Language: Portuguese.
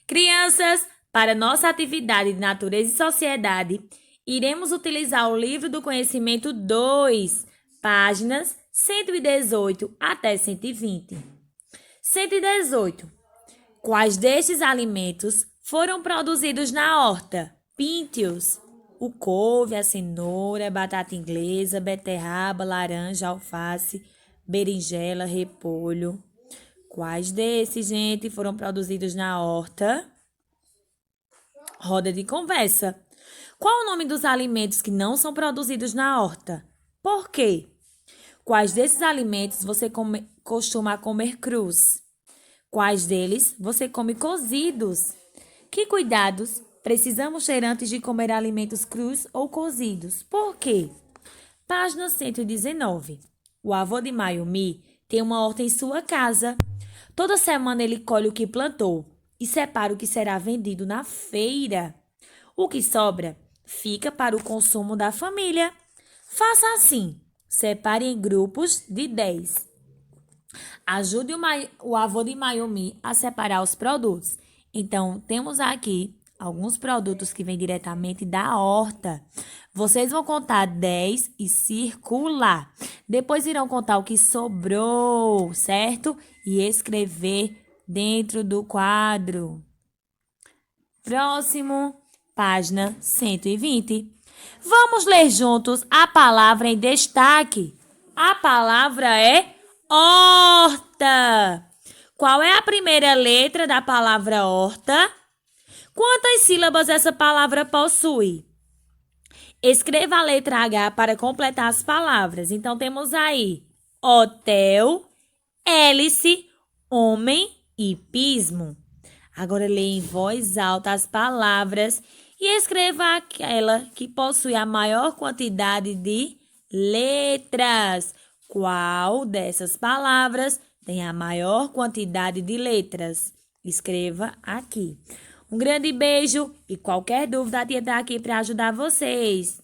Crianças, para nossa atividade de natureza e sociedade, iremos utilizar o livro do conhecimento 2, páginas 118 até 120. 118. Quais destes alimentos foram produzidos na horta? Pinte-os. O couve, a cenoura, batata inglesa, beterraba, laranja, alface, berinjela, repolho. Quais desses, gente, foram produzidos na horta? Roda de conversa. Qual o nome dos alimentos que não são produzidos na horta? Por quê? Quais desses alimentos você costuma comer crus? Quais deles você come cozidos? Que cuidados precisamos ter antes de comer alimentos crus ou cozidos? Por quê? Página 119. O avô de Mayumi tem uma horta em sua casa. Toda semana ele colhe o que plantou e separa o que será vendido na feira. O que sobra fica para o consumo da família. Faça assim: separe em grupos de 10. Ajude o avô de Mayumi a separar os produtos. Então, temos aqui alguns produtos que vêm diretamente da horta. Vocês vão contar 10 e circular. Depois irão contar o que sobrou, certo? E escrever dentro do quadro. Próximo, página 120. Vamos ler juntos a palavra em destaque. A palavra é horta. Qual é a primeira letra da palavra horta? Quantas sílabas essa palavra possui? Escreva a letra H para completar as palavras. Então, temos aí hotel, hélice, homem e pismo. Agora, leia em voz alta as palavras e escreva aquela que possui a maior quantidade de letras. Qual dessas palavras tem a maior quantidade de letras? Escreva aqui. Um grande beijo e qualquer dúvida, a tia está aqui para ajudar vocês.